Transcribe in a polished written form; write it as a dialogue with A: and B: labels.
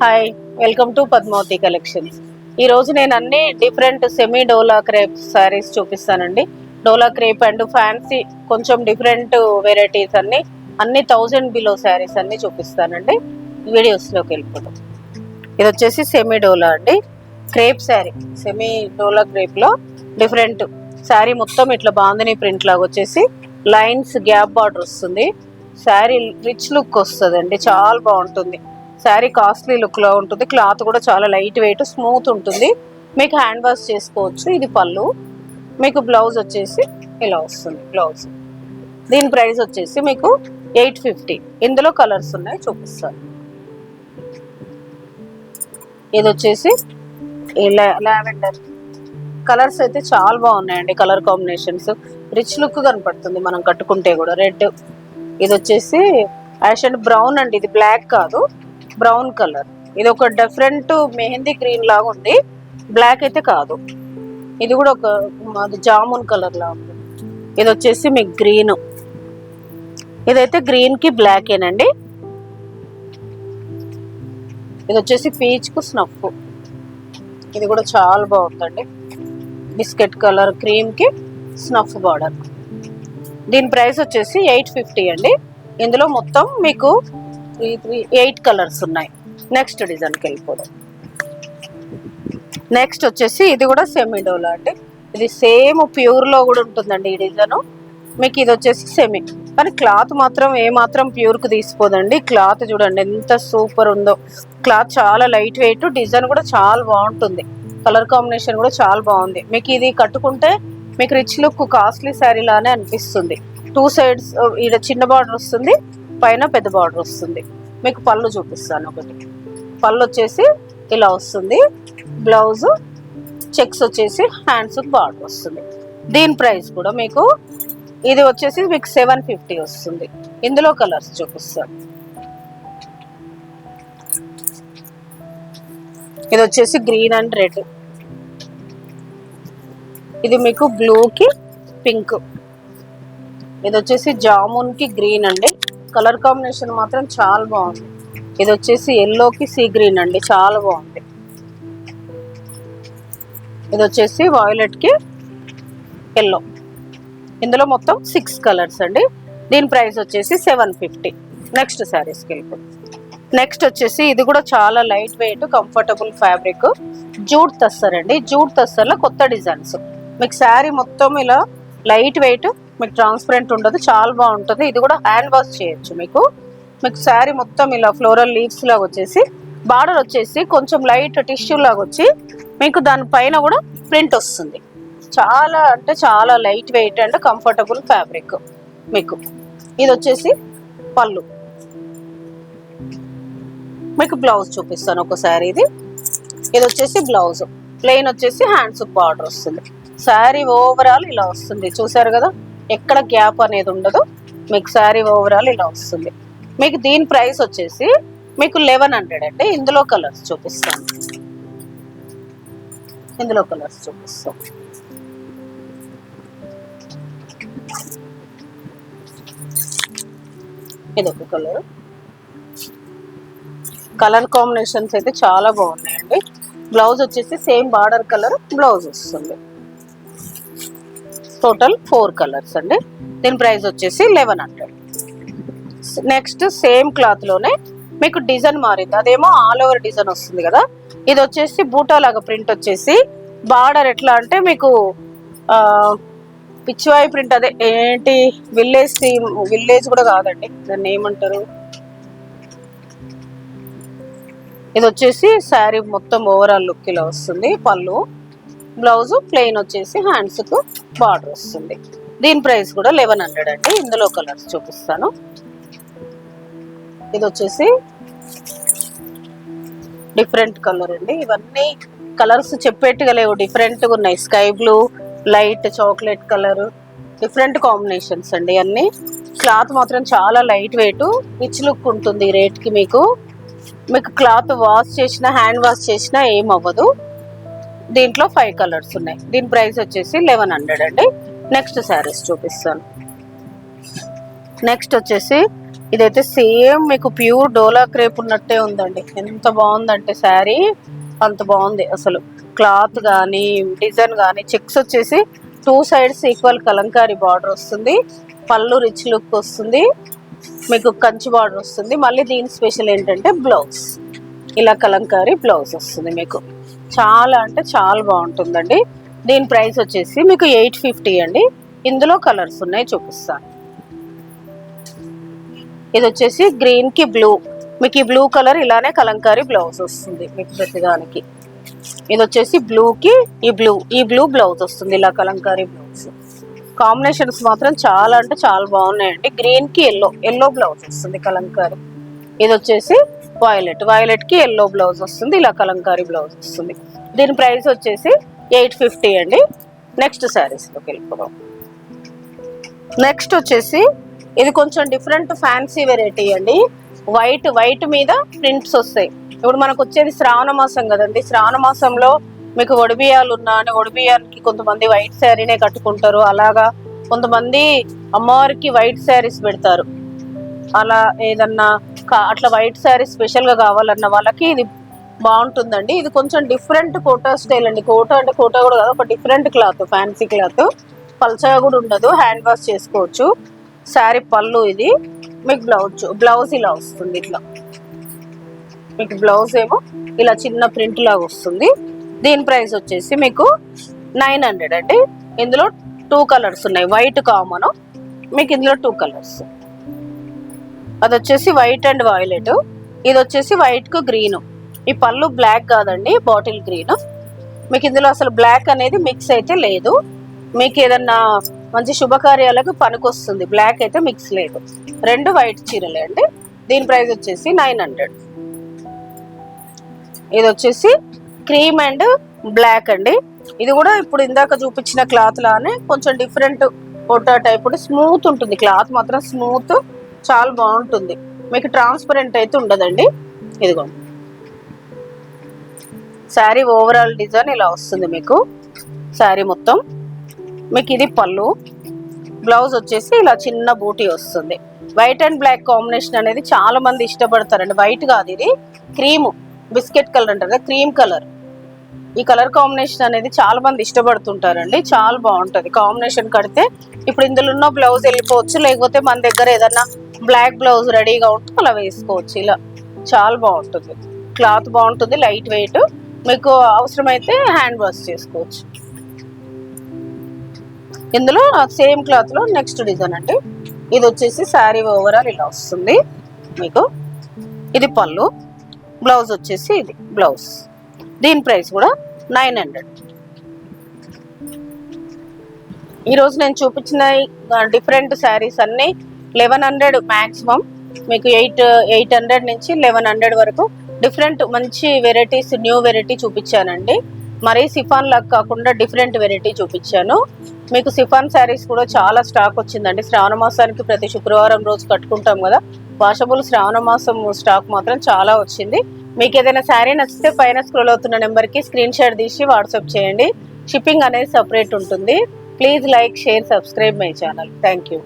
A: Hi, welcome to Padmavati collections. ఈ రోజు నేను అన్ని different semi dola crepe saris చూపిస్తానండి. డోలా క్రేప్ అండ్ ఫ్యాన్సీ కొంచెం డిఫరెంట్ వెరైటీస్ అన్ని 1000 బిలో శారీస్ అన్ని చూపిస్తానండి. వీడియోస్లోకి వెళ్ళిపోతాం. ఇది వచ్చేసి సెమీ డోలా అండి, క్రేప్ శారీ. సెమీ డోలా క్రేప్లో డిఫరెంట్ శారీ మొత్తం ఇట్లా బాందిని ప్రింట్ లాగా వచ్చేసి లైన్స్ గ్యాప్ బార్డర్ వస్తుంది. శారీ రిచ్ లుక్ వస్తుందండి, చాలా బాగుంటుంది. శారీ కాస్ట్లీ లుక్లో ఉంటుంది. క్లాత్ కూడా చాలా లైట్ వెయిట్ స్మూత్ ఉంటుంది. మీకు హ్యాండ్ వాష్ చేసుకోవచ్చు. ఇది పళ్ళు. మీకు బ్లౌజ్ వచ్చేసి ఇలా వస్తుంది. బ్లౌజ్ దీని ప్రైస్ వచ్చేసి మీకు 850. ఇందులో కలర్స్ ఉన్నాయి, చూపిస్తాను. ఇది వచ్చేసి లావెండర్ కలర్స్ అయితే చాలా బాగున్నాయండి. కలర్ కాంబినేషన్స్ రిచ్ లుక్ కనపడుతుంది మనం కట్టుకుంటే కూడా. రెడ్, ఇది వచ్చేసి యాష్ అండ్ బ్రౌన్ అండి. ఇది బ్లాక్ కాదు, బ్రౌన్ కలర్. ఇది ఒక డిఫరెంట్ మెహందీ గ్రీన్ లాగా ఉంది, బ్లాక్ అయితే కాదు. ఇది కూడా ఒక జామున్ కలర్ లా ఉంది. ఇది వచ్చేసి మీకు గ్రీన్. ఇదైతే గ్రీన్ కి బ్లాక్ ఏనండి. ఇది వచ్చేసి పీచ్ కు స్నఫ్. ఇది కూడా చాలా బాగుందండి. బిస్కెట్ కలర్ క్రీమ్ కి స్నఫ్ బార్డర్. దీని ప్రైస్ వచ్చేసి 850 అండి. ఇందులో మొత్తం మీకు 8 కలర్స్ ఉన్నాయి. నెక్స్ట్ డిజైన్కి వెళ్ళిపోదాం. నెక్స్ట్ వచ్చేసి ఇది కూడా సెమీ డోలా అండి. ఇది సేమ్ ప్యూర్లో కూడా ఉంటుందండి ఈ డిజైన్. మీకు ఇది వచ్చేసి సెమీ, కానీ క్లాత్ మాత్రం ఏమాత్రం ప్యూర్కి తీసిపోదండి. క్లాత్ చూడండి ఎంత సూపర్ ఉందో. క్లాత్ చాలా లైట్ వెయిట్, డిజైన్ కూడా చాలా బాగుంటుంది. కలర్ కాంబినేషన్ కూడా చాలా బాగుంది. మీకు ఇది కట్టుకుంటే మీకు రిచ్ లుక్ కాస్ట్లీ శారీ లానే అనిపిస్తుంది. 2 సైడ్స్ ఇక్కడ చిన్న బార్డర్ వస్తుంది, పైన పెద్ద బార్డర్ వస్తుంది. మీకు పళ్ళు చూపిస్తాను. ఒకటి పళ్ళు వచ్చేసి ఇలా వస్తుంది. బ్లౌజ్ చెక్స్ వచ్చేసి హ్యాండ్స్ బార్డర్ వస్తుంది. దీని ప్రైస్ కూడా మీకు ఇది వచ్చేసి మీకు 750 వస్తుంది. ఇందులో కలర్స్ చూపిస్తాను. ఇది వచ్చేసి గ్రీన్ అండ్ రెడ్. ఇది మీకు బ్లూకి పింక్. ఇది వచ్చేసి జామున్ కి గ్రీన్ అండి. కలర్ కాంబినేషన్ మాత్రం చాలా బాగుంది. ఇది వచ్చేసి ఎల్లోకి సీ గ్రీన్ అండి, చాలా బాగుంది. ఇది వచ్చేసి వాయిలెట్ కి ఎల్లో. ఇందులో మొత్తం 6 కలర్స్ అండి. దీని ప్రైస్ వచ్చేసి 750. నెక్స్ట్ శారీస్కి వెళ్ళిపోతుంది. నెక్స్ట్ వచ్చేసి ఇది కూడా చాలా light weight comfortable fabric, jute tussar అండి. జూట్ తస్సర్లో కొత్త డిజైన్స్. మీకు శారీ మొత్తం ఇలా లైట్ వెయిట్, మీకు ట్రాన్స్పరెంట్ ఉండదు, చాలా బాగుంటుంది. ఇది కూడా హ్యాండ్ వాష్ చేయొచ్చు. మీకు శారీ మొత్తం ఇలా ఫ్లోరల్ లీవ్స్ లాగా వచ్చేసి బార్డర్ వచ్చేసి కొంచెం లైట్ టిష్యూ లాగా వచ్చి మీకు దానిపైన కూడా ప్రింట్ వస్తుంది. చాలా అంటే చాలా light weight and comfortable fabric. మీకు ఇది వచ్చేసి పళ్ళు. మీకు బ్లౌజ్ చూపిస్తాను ఒకసారి. ఇది వచ్చేసి బ్లౌజ్ ప్లెయిన్ వచ్చేసి హ్యాండ్స్ బార్డర్ వస్తుంది. శారీ ఓవరాల్ ఇలా వస్తుంది, చూసారు కదా, ఎక్కడ గ్యాప్ అనేది ఉండదు. మీకు శారీ ఓవరాల్ ఇలా వస్తుంది. మీకు దీని ప్రైస్ వచ్చేసి మీకు 1100 అండి. ఇందులో కలర్స్ చూపిస్తాను. ఇదొక కలర్. కలర్ కాంబినేషన్స్ అయితే చాలా బాగున్నాయండి. బ్లౌజ్ వచ్చేసి సేమ్ బార్డర్ కలర్ బ్లౌజ్ వస్తుంది. టోటల్ 4 కలర్స్ అండి. దీని ప్రైస్ వచ్చేసి 1100. నెక్స్ట్ సేమ్ క్లాత్ లోనే మీకు డిజైన్ మారింది. అదేమో ఆల్ ఓవర్ డిజైన్ వస్తుంది కదా. ఇది వచ్చేసి బూటా లాగా ప్రింట్ వచ్చేసి బార్డర్ ఎట్లా అంటే మీకు పిచ్చివాయి ప్రింట్. అదే ఏంటి విలేజ్ కూడా కాదండి, దాన్ని ఏమంటారు. ఇది వచ్చేసి శారీ మొత్తం ఓవరాల్ లుక్ ఇలా వస్తుంది. పళ్ళు, బ్లౌజ్ ప్లెయిన్ వచ్చేసి హ్యాండ్స్ కు బార్డర్ వస్తుంది. దీని ప్రైస్ కూడా 1100 అండి. ఇందులో కలర్స్ చూపిస్తాను. ఇది వచ్చేసి డిఫరెంట్ కలర్ అండి. ఇవన్నీ కలర్స్ చెప్పేట్టుగా లేవు, డిఫరెంట్గా ఉన్నాయి. Sky blue, light chocolate colour, different combinations అండి అన్ని. క్లాత్ మాత్రం చాలా లైట్ వెయిట్, రిచ్ లుక్ ఉంటుంది. రేట్కి మీకు క్లాత్ వాష్ చేసినా హ్యాండ్ వాష్ చేసినా ఏం అవ్వదు. దీంట్లో 5 కలర్స్ ఉన్నాయి. దీని ప్రైస్ వచ్చేసి 1100 అండి. నెక్స్ట్ శారీస్ చూపిస్తాను. నెక్స్ట్ వచ్చేసి ఇదైతే సేమ్ మీకు ప్యూర్ డోలా క్రేప్ ఉన్నట్టే ఉందండి. ఎంత బాగుందంటే శారీ అంత బాగుంది అసలు. క్లాత్ కానీ డిజైన్ కానీ చెక్స్ వచ్చేసి 2 సైడ్స్ ఈక్వల్ కలంకారీ బార్డర్ వస్తుంది. పళ్ళు రిచ్ లుక్ వస్తుంది, మీకు కంచి బార్డర్ వస్తుంది. మళ్ళీ దీని స్పెషల్ ఏంటంటే బ్లౌజ్ ఇలా కలంకారీ బ్లౌజ్ వస్తుంది మీకు. చాలా అంటే చాలా బాగుంటుందండి. దీని ప్రైస్ వచ్చేసి మీకు 850 అండి. ఇందులో కలర్స్ ఉన్నాయి, చూపిస్తాను. ఇది వచ్చేసి గ్రీన్ కి బ్లూ, మీకు ఈ బ్లూ కలర్ ఇలానే కలంకారీ బ్లౌజ్ వస్తుంది మీకు ప్రతిదానికి. ఇది వచ్చేసి బ్లూకి ఈ బ్లూ బ్లౌజ్ వస్తుంది ఇలా కలంకారీ బ్లౌజ్. కాంబినేషన్స్ మాత్రం చాలా అంటే చాలా బాగున్నాయండి. గ్రీన్ కి ఎల్లో బ్లౌజ్ వస్తుంది కలంకారీ. ఇది వచ్చేసి వైలెట్ కి ఎల్లో బ్లౌజ్ వస్తుంది, ఇలా కలంకారీ బ్లౌజ్ వస్తుంది. దీని ప్రైస్ వచ్చేసి 850 అండి. నెక్స్ట్ శారీస్లోకి వెళ్ళిపోదాం. నెక్స్ట్ వచ్చేసి ఇది కొంచెం డిఫరెంట్ ఫ్యాన్సీ వెరైటీ అండి. వైట్ మీద ప్రింట్స్ వస్తాయి. ఇప్పుడు మనకు వచ్చేది శ్రావణ మాసం కదండి. శ్రావణ మాసంలో మీకు ఒడిబియ్యాలు అని ఒడిబియ్యానికి కొంతమంది వైట్ శారీనే కట్టుకుంటారు. అలాగా కొంతమంది అమ్మవారికి వైట్ శారీస్ పెడతారు. అలా ఏదన్నా అట్లా వైట్ శారీ స్పెషల్గా కావాలన్న వాళ్ళకి ఇది బాగుంటుందండి. ఇది కొంచెం డిఫరెంట్ కోటా స్టైల్ అండి. కోటా అంటే కోటా కూడా కాదు, ఒక డిఫరెంట్ క్లాత్, ఫ్యాన్సీ క్లాత్. పల్చగా కూడా ఉండదు, హ్యాండ్ వాష్ చేసుకోవచ్చు. శారీ పళ్ళు ఇది. మీకు బ్లౌజ్ ఇలా వస్తుంది. ఇట్లా మీకు బ్లౌజ్ ఏమో ఇలా చిన్న ప్రింట్ లాగా వస్తుంది. దీని ప్రైస్ వచ్చేసి మీకు 900 అండి. ఇందులో 2 కలర్స్ ఉన్నాయి, వైట్ కామన్. మీకు ఇందులో 2 కలర్స్. అది వచ్చేసి వైట్ అండ్ వైలెట్, ఇది వచ్చేసి వైట్ కు గ్రీన్. ఈ పళ్ళు బ్లాక్ కాదండి, బాటిల్ గ్రీన్. మీకు ఇందులో అసలు బ్లాక్ అనేది మిక్స్ అయితే లేదు. మీకు ఏదన్నా మంచి శుభకార్యాలకు పనికొస్తుంది. బ్లాక్ అయితే మిక్స్ లేదు. 2 వైట్ చీరలే అండి. దీని ప్రైస్ వచ్చేసి 900. ఇది వచ్చేసి క్రీమ్ అండ్ బ్లాక్ అండి. ఇది కూడా ఇప్పుడు ఇందాక చూపించిన క్లాత్ లానే కొంచెం డిఫరెంట్ కోటా టైప్. స్మూత్ ఉంటుంది క్లాత్, మాత్రం స్మూత్, చాలా బాగుంటుంది. మీకు ట్రాన్స్పరెంట్ అయితే ఉండదండి. ఇదిగోండి శారీ ఓవరాల్ డిజైన్ ఇలా వస్తుంది మీకు. శారీ మొత్తం మీకు ఇది పళ్ళు. బ్లౌజ్ వచ్చేసి ఇలా చిన్న బూటీ వస్తుంది. వైట్ అండ్ బ్లాక్ కాంబినేషన్ అనేది చాలా మంది ఇష్టపడతారండి. వైట్ కాదు, ఇది క్రీమ్, బిస్కెట్ కలర్ అంటారు కదా, క్రీమ్ కలర్. ఈ కలర్ కాంబినేషన్ అనేది చాలా మంది ఇష్టపడుతుంటారండి. చాలా బాగుంటుంది కాంబినేషన్ కడితే. ఇప్పుడు ఇందులో ఉన్న బ్లౌజ్ వెళ్ళిపోవచ్చు, లేకపోతే మన దగ్గర ఏదన్నా బ్లాక్ బ్లౌజ్ రెడీగా ఉంటే అలా వేసుకోవచ్చు. ఇలా చాలా బాగుంటుంది. క్లాత్ బాగుంటుంది, లైట్ వెయిట్. మీకు అవసరమైతే హ్యాండ్ వాష్ చేసుకోవచ్చు. ఇందులో సేమ్ క్లాత్ లో నెక్స్ట్ డిజైన్ అండి. ఇది వచ్చేసి శారీ ఓవరాల్ ఇలా వస్తుంది మీకు. ఇది పళ్ళు, బ్లౌజ్ వచ్చేసి ఇది బ్లౌజ్. దీని ప్రైస్ కూడా 900. ఈరోజు నేను చూపించిన డిఫరెంట్ శారీస్ అన్నీ 1100 మ్యాక్సిమం. మీకు 800 నుంచి 1100 వరకు డిఫరెంట్ మంచి వెరైటీస్, న్యూ వెరైటీ చూపించానండి. మరీ సిఫాన్ లాగా కాకుండా డిఫరెంట్ వెరైటీ చూపించాను. మీకు సిఫాన్ శారీస్ కూడా చాలా స్టాక్ వచ్చిందండి. శ్రావణ మాసానికి ప్రతి శుక్రవారం రోజు కట్టుకుంటాం కదా, వాషబుల్ శ్రావణ మాసం స్టాక్ మాత్రం చాలా వచ్చింది. మీకు ఏదైనా శారీ నచ్చితే పైన స్క్రోల్ అవుతున్న నెంబర్కి స్క్రీన్ షాట్ తీసి వాట్సాప్ చేయండి. షిప్పింగ్ అనేది సపరేట్ ఉంటుంది. Please like, share, subscribe my channel. Thank you.